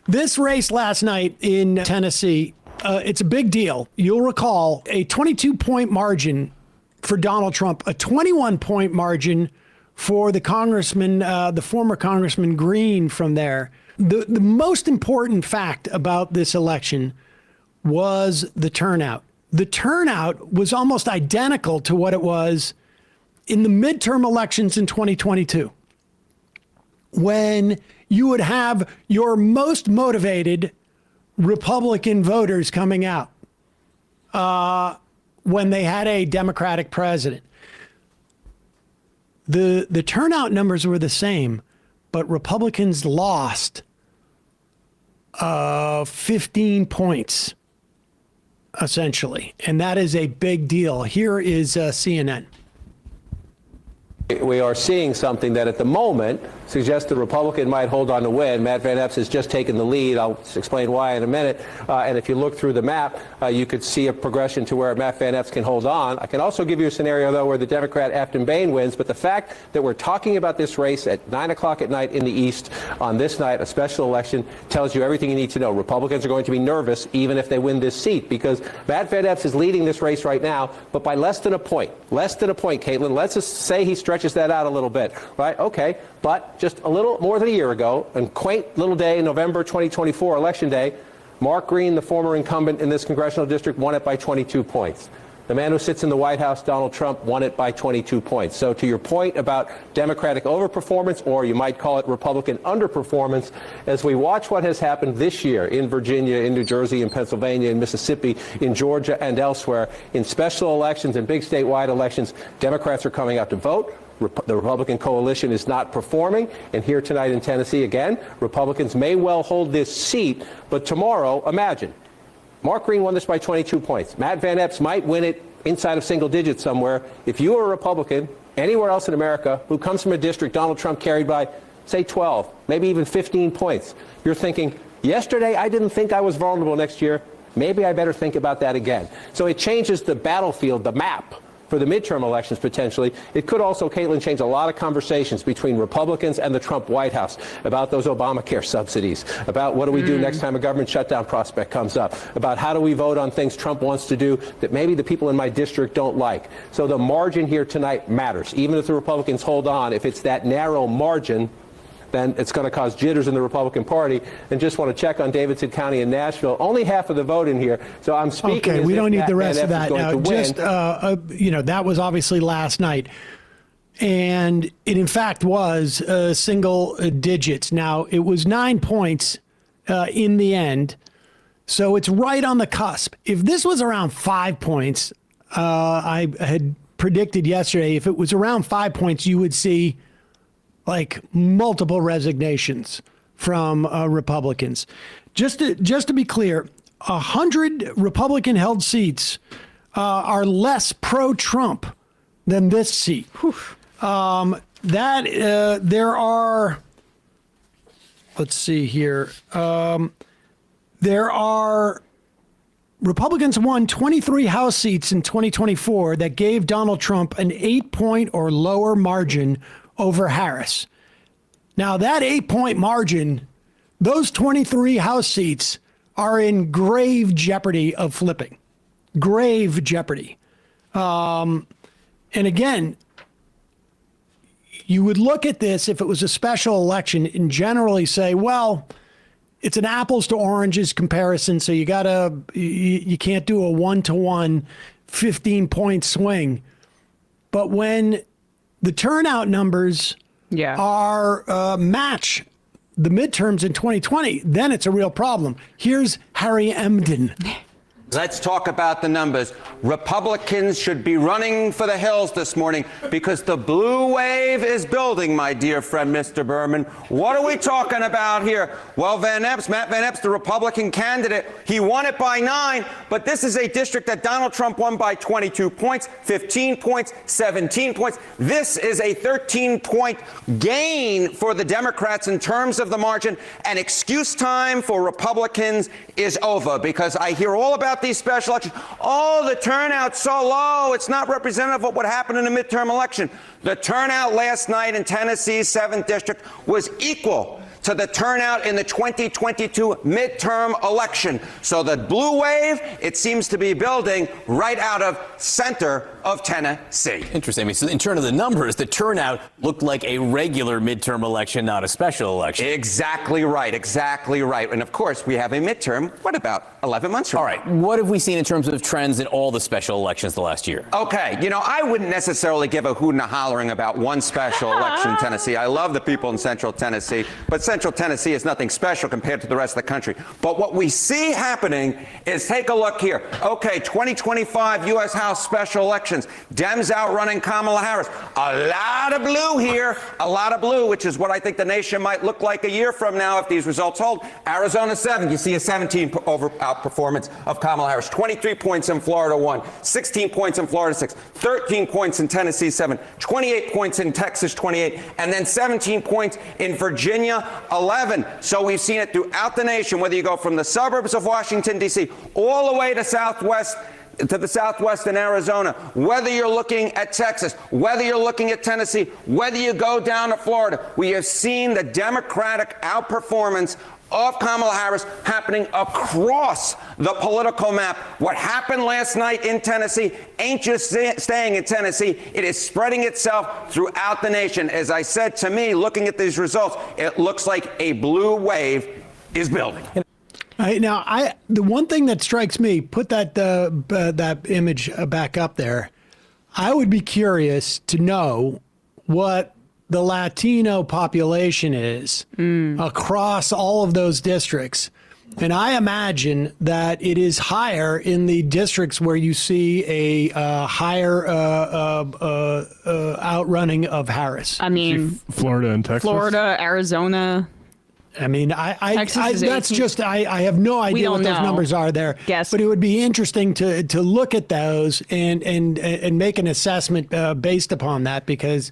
This race last night in Tennessee, it's a big deal. You'll recall a 22-point margin for Donald Trump, a 21-point margin for the congressman, the former Congressman Green from there. The most important fact about this election was the turnout. The turnout was almost identical to what it was in the midterm elections in 2022, when you would have your most motivated Republican voters coming out when they had a Democratic president. The turnout numbers were the same, but Republicans lost 15 points, essentially. And that is a big deal. Here is CNN. We are seeing something that at the moment suggests the Republican might hold on to win. Matt Van Epps has just taken the lead. I'll explain why in a minute. And if you look through the map, you could see a progression to where Matt Van Epps can hold on. I can also give you a scenario, though, where the Democrat Afton Bain wins. But the fact that we're talking about this race at 9 o'clock at night in the East on this night, a special election, tells you everything you need to know. Republicans are going to be nervous even if they win this seat, because Matt Van Epps is leading this race right now, but by less than a point. Less than a point, Caitlin. Let's just say he stretches that out a little bit, right? Okay. But just a little more than a year ago, and quaint little day, November 2024, Election Day, Mark Green, the former incumbent in this congressional district, won it by 22 points. The man who sits in the White House, Donald Trump, won it by 22 points. So to your point about Democratic overperformance, or you might call it Republican underperformance, as we watch what has happened this year in Virginia, in New Jersey, in Pennsylvania, in Mississippi, in Georgia, and elsewhere, in special elections and big statewide elections, Democrats are coming out to vote. The Republican coalition is not performing. And here tonight in Tennessee, again, Republicans may well hold this seat. But tomorrow, imagine, Mark Green won this by 22 points. Matt Van Epps might win it inside of single digits somewhere. If you are a Republican anywhere else in America who comes from a district Donald Trump carried by, say, 12, maybe even 15 points, you're thinking, yesterday I didn't think I was vulnerable next year. Maybe I better think about that again. So it changes the battlefield, the map, for the midterm elections, potentially. It could also, Caitlin, change a lot of conversations between Republicans and the Trump White House about those Obamacare subsidies, about what do we do next time a government shutdown prospect comes up, about how do we vote on things Trump wants to do that maybe the people in my district don't like. So the margin here tonight matters. Even if the Republicans hold on, if it's that narrow margin, then it's going to cause jitters in the Republican Party. And just want to check on Davidson County and Nashville. Only half of the vote in here. So I'm speaking. Okay, we don't need the rest of that now. Just, that was obviously last night. And it, in fact, was single digits. Now, it was 9 points in the end. So it's right on the cusp. If this was around 5 points, I had predicted yesterday, if it was around 5 points, you would see like multiple resignations from Republicans. Just to be clear, 100 Republican-held seats are less pro-Trump than this seat. There are, let's see here, there are Republicans won 23 House seats in 2024 that gave Donald Trump an 8-point or lower margin over Harris. Now, that 8-point margin, those 23 House seats are in grave jeopardy of flipping. Grave jeopardy. And again, you would look at this if it was a special election and generally say, well, it's an apples to oranges comparison, so you can't do a 1-to-1 15-point swing. But when the turnout numbers are match the midterms in 2020, then it's a real problem. Here's Harry Emden. Let's talk about the numbers. Republicans should be running for the hills this morning because the blue wave is building, my dear friend, Mr. Berman. What are we talking about here? Well, Matt Van Epps, the Republican candidate, he won it by 9, but this is a district that Donald Trump won by 22 points, 15 points, 17 points. This is a 13-point gain for the Democrats in terms of the margin, and excuse time for Republicans is over because I hear all about these special elections. Oh, the turnout's so low. It's not representative of what happened in the midterm election. The turnout last night in Tennessee's 7th district was equal to the turnout in the 2022 midterm election. So the blue wave, it seems to be building right out of center of Tennessee. Interesting. I mean, so in terms of the numbers, the turnout looked like a regular midterm election, not a special election. Exactly right. Exactly right. And of course, we have a midterm, what, about 11 months from now? All right. What have we seen in terms of trends in all the special elections the last year? Okay. You know, I wouldn't necessarily give a hoot and a hollering about one special election in Tennessee. I love the people in Central Tennessee, but Central Tennessee is nothing special compared to the rest of the country. But what we see happening is, take a look here. Okay, 2025 U.S. House special elections. Dems outrunning Kamala Harris. A lot of blue here. A lot of blue, which is what I think the nation might look like a year from now if these results hold. Arizona 7. You see a 17 outperformance of Kamala Harris. 23 points in Florida 1. 16 points in Florida 6. 13 points in Tennessee 7. 28 points in Texas 28. And then 17 points in Virginia 11. So we've seen it throughout the nation, whether you go from the suburbs of Washington, D.C., all the way to the southwest in Arizona, whether you're looking at Texas, whether you're looking at Tennessee, whether you go down to Florida, we have seen the Democratic outperformance of Kamala Harris happening across the political map. What happened last night in Tennessee ain't just staying in Tennessee. It is spreading itself throughout the nation. As I said, to me, looking at these results, it looks like a blue wave is building. Now, the one thing that strikes me, put that image back up there. I would be curious to know what the Latino population is across all of those districts. And I imagine that it is higher in the districts where you see a higher outrunning of Harris. I mean, Florida and Texas. Florida, Arizona. I mean, I that's 18. just, I have no idea what those numbers are there. Guess. But it would be interesting to look at those and make an assessment based upon that, because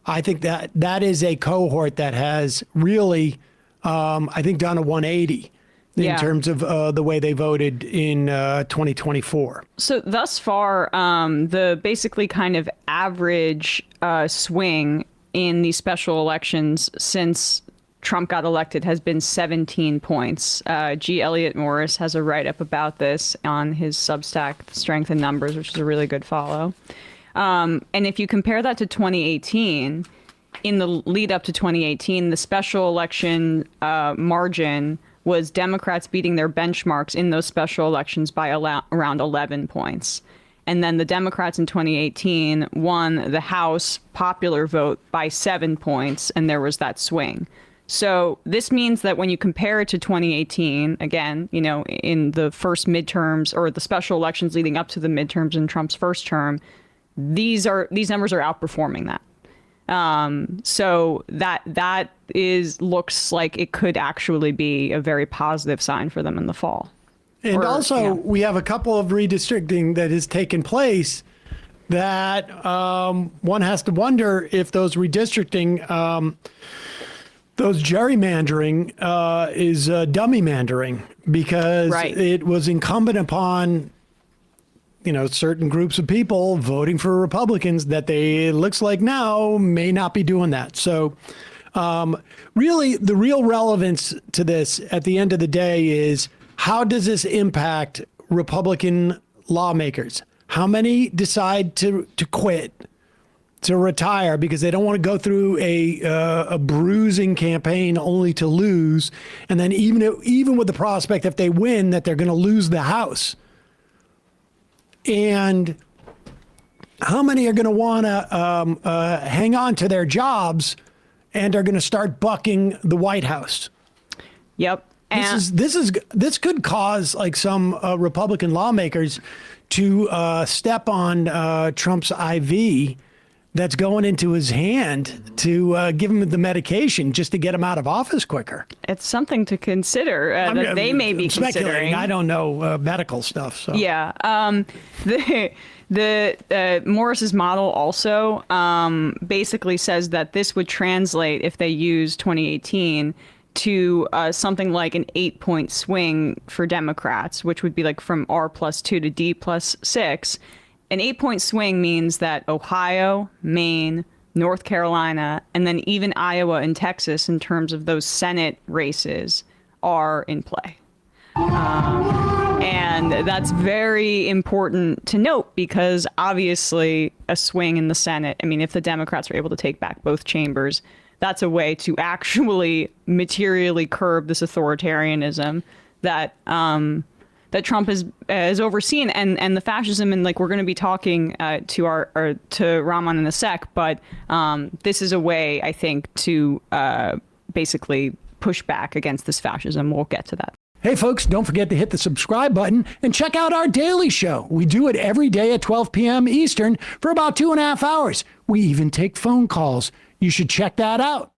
I think that is a cohort that has really, I think, done a 180 in terms of the way they voted in 2024. So thus far, the basically kind of average swing in these special elections since Trump got elected has been 17 points. G. Elliott Morris has a write-up about this on his Substack, Strength in Numbers, which is a really good follow. And if you compare that to 2018, in the lead up to 2018, the special election margin was Democrats beating their benchmarks in those special elections by around 11 points. And then the Democrats in 2018 won the House popular vote by 7 points, and there was that swing. So this means that when you compare it to 2018, again, you know, in the first midterms or the special elections leading up to the midterms in Trump's first term, these numbers are outperforming that. So that looks like it could actually be a very positive sign for them in the fall. And we have a couple of redistricting that has taken place that one has to wonder if those redistricting, those gerrymandering is dummy mandering, because it was incumbent upon, you know, certain groups of people voting for Republicans that it looks like now may not be doing that. So really, the real relevance to this at the end of the day is, how does this impact Republican lawmakers? How many decide to quit, to retire, because they don't want to go through a bruising campaign only to lose, and then even with the prospect, if they win, that they're going to lose the House? And how many are going to want to hang on to their jobs and are going to start bucking the White House? Yep. And This could cause like some Republican lawmakers to step on Trump's IV that's going into his hand to give him the medication just to get him out of office quicker. it's something to consider that they may be considering. I don't know medical stuff. So Yeah. The Morris's model also basically says that this would translate, if they use 2018, to something like an 8-point swing for Democrats, which would be like from R+2 to D+6. An 8-point swing means that Ohio, Maine, North Carolina, and then even Iowa and Texas in terms of those Senate races are in play. And that's very important to note because obviously a swing in the Senate, I mean, if the Democrats are able to take back both chambers, that's a way to actually materially curb this authoritarianism that that Trump has overseen and the fascism. And like, we're going to be talking to Rahman in a sec, but this is a way, I think, to basically push back against this fascism. We'll get to that. Hey, folks, don't forget to hit the subscribe button and check out our daily show. We do it every day at 12 p.m. Eastern for about 2.5 hours. We even take phone calls. You should check that out.